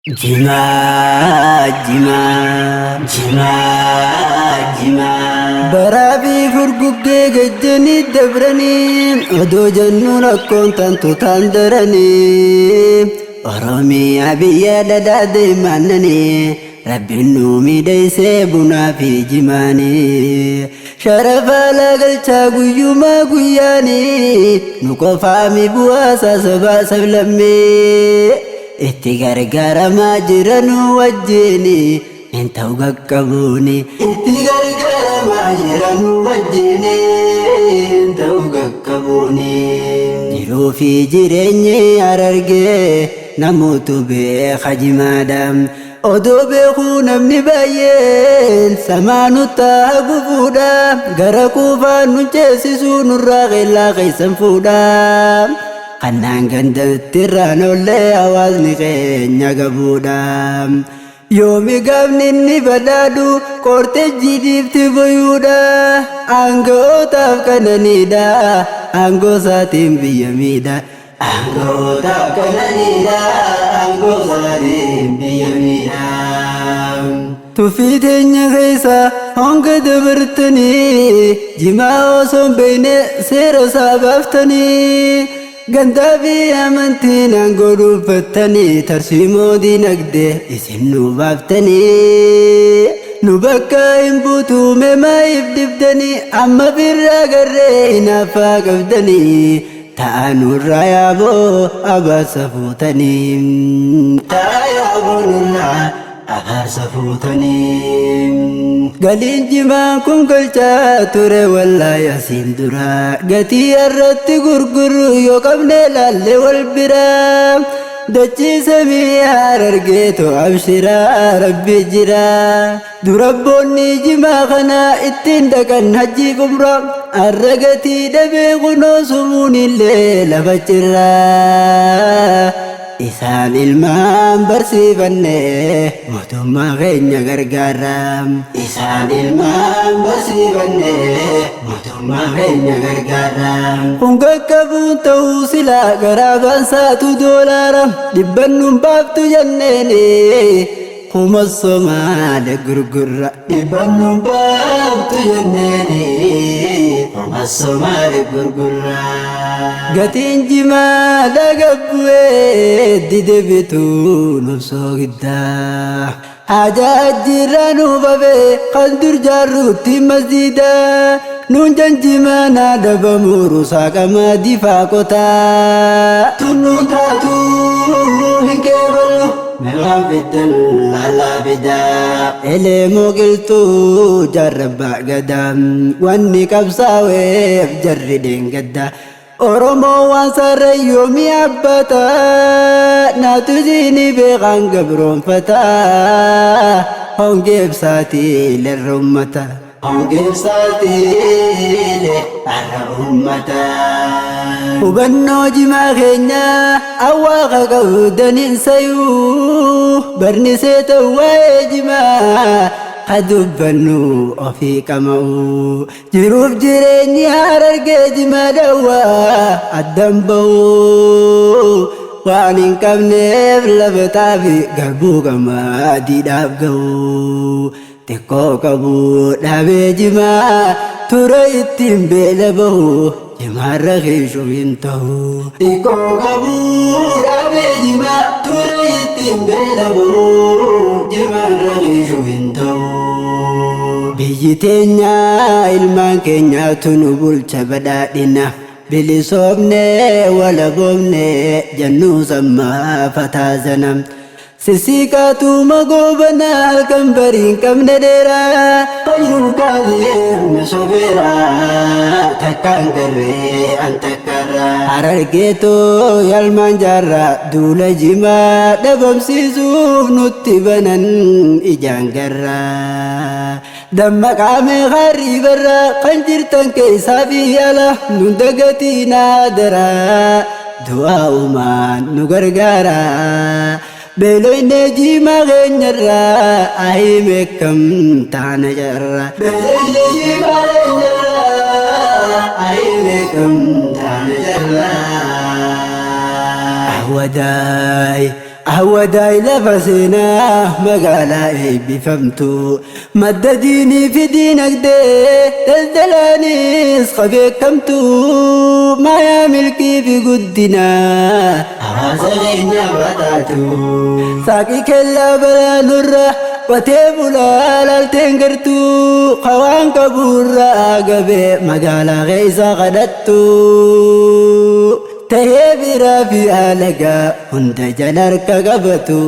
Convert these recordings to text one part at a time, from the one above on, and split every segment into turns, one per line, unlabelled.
Jima, jima, jima, jima. Barabi furgugge gajjani dabrani, odo jannu rakkoon tantu tandarani. Oromiyaa biyya dadaade mannani, Rabbiin nu miidhaysee bunaa fi jimaani. Sharafa lagalchaa guyyumaa guyyaani, nu qofaami bu'aa sabaa sablammee. Itti gargaaramaa jiranu wajjini hin ta'u qaqqabuuni. Itti gargaaramaa jiranu wajjini hin ta'u qaqqabuuni. Jiruu fi jireenyi Harargee namoota beeka jimaadha. Odoo beekuu namni baay'een samaanu ta'a gufuudha. Gara kuufaan nu ceesisuu nurraa qeellaa keessan fuudha. Kanaan gandatti irraan ollee hawaasni keenya gabuudha. Yoomi gaafni inni badhaadhu qortejjii dhiifti boyuudha. Aanga'ootaaf kananiidha, aangoo isaatiin biyya miidha. Aanga'ootaaf kananiidha, aangoo isaatiin biyya miidha. Tuffii teenya keessa honga dabartanii, jimaa osoo hin beekne seera isaa baaftanii. Gandaa fi amantiin aangoo dhuunfattanii, tarsiimoo dinagdee isin nu baaftanii. Nu bakka hin buutume maayif dibdanii, amma birraa garree hinaaffaa qabdanii. Ta'a nurraa yaaboo abaarsa fuutanii. Ta'a yaaboo nurraa abaarsa fuutanii. Galiin jimaa kun galchaa ture wallaahi asiin dura. Gatii irratti gurguru yoo qabne laalle wal bira. Dachii samii Harargeetu abshiraa rabbi jira. Durabboonni jimaa kana ittiin dhaqan hajji umra. Har'a gatii dhabee kunoo sumuun illee lafa jirra. Isaan ilmaan barsiifanne mootummaa keenya gargaara. Isaan ilmaan barsiifanne mootummaa keenya gargaara. Kun qaqqabuun ta'uu silaa garaa baansaatu doolaara. Dhibban nun baaftu jenneeni kuma Somaale gurgurra. Dhibban nun baaftu jenneeni kuma Somaale gurgurra. Gatiin jimaa dhagabbu'ee dide bituun obsoo giddaa. Haajaa jirra nu babee kan dur jaarruutti masjiida. Nuun janjimaa naa dhabamu ruusaa qamadii faaqotaa. Tunnuun taatu hin keebalu meeqaan fiddan laalaa fidaa. Elee mooqiltuu jaarrabbaa gadaa, wanni qabsaa'eef jarri dheengaddaa. Oromoo waan sarara yoomi abbata, naatu isiini beekaan gabroonfata. Hongeef saatii lerra ummata. Hongeef saatii lerra ummata. Hubannoo jimaa keenya awwaaqa qabdaniin sayuu. Barnisee ta'u waa'ee jimaa hadubbannu ofii qama'u. Jiruuf jireenyi Harargee jimaa dhawaa addan ba'u. Waan hin qabneef lafataa fi garbuu qamadiidhaaf ga'u. Xiqqoo qabu dhaabee jimaa ture ittiin beela bahu. Jimaarra keeshoo hin ta'u. Xiqqoo qabu dhaabee jimaa ture ittiin beela bahu. Jimaarra keeshoo hin ta'u. Biyyi teenya ilmaan keenyaatu nu bulcha badhaadhina. Bilisoomne walaboomne jannuu sammaa fataazana. Sisiikaatu magoobana halkan bariin qabne dheeraa. Fayyuu kaasee sobeeraa takkaan garree an takkarraa. Harargeetoo yaalmaan jaarraa duula jimaa dhabamsiisuuf nutti banan ijaan garraa. Dammaqaamee harrii barraa kan jirtan keessaa fi ala nun dagatii naadaraa. Du'aa uumaan nu gargaaraa. Beeloyne jimaa keenyarraa ahimee kam taana jarra. Beeloyne jimaa keenyarraa ahimee kam taana jarra. Ahwadaay هوداي لفسنا مقالا بفهمتو مدديني في دينك دي تزدلاني اسقفك كمتو ما يا ملكي في قدنا حواسغينا بطاتو ساقي كلا بلا نرى وتبولا لالتنقرتو قوان كبورا قبي مقالا غيسا غدتو تهيبرا في آلقا هند جنرك قبتو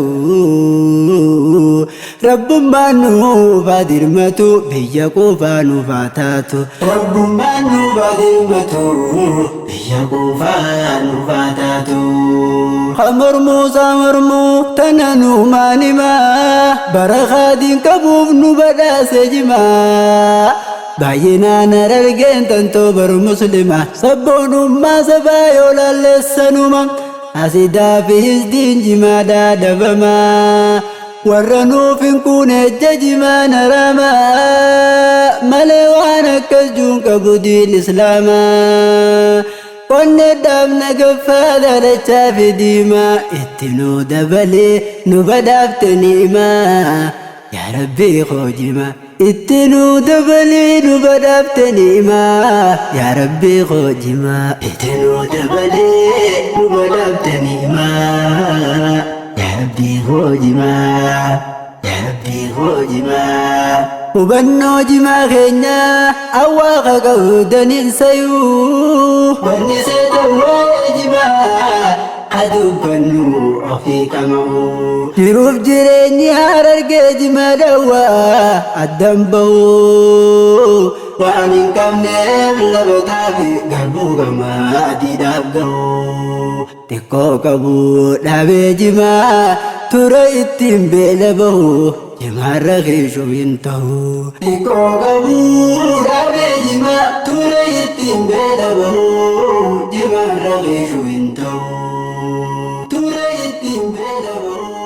رب ما نوفا درمتو بيقو فانو فاتاتو رب ما نوفا درمتو بيقو فانو فاتاتو خمرمو سامرمو تنانو مانما برخادين كبوف نبدا سجما باينا نرجين تنتوبر مسلمة سبون ما سبايو للسنوما أسيدا في الدين جمادا دبما ورنو فنكون الججما نرما ملوانا كجون كبودي الإسلام وندام نقفا ذلك في ديما اتنو دبلي نبدأ نيما يا ربي خوجما اتنو دبلي نبدأ نيما يا ربي خوجما اتنو دبلي نبدأ نيما يا ربي خوجما يا ربي خوجما وبنو جما خينا أواقا قودني سيو ونسيت جما أدوبنو أخيك معو جروف جريني هاررق جما دوا الدنبو وعنين كم نيم لبتافي قلبو كما أدي دابقو تكو كبو دابي جما ترى اتم بلبو جما رخيشو ينتو تكو كبو دابي جما ترى اتم بلبو جما رخيشو ينتو ترى اتم بلبو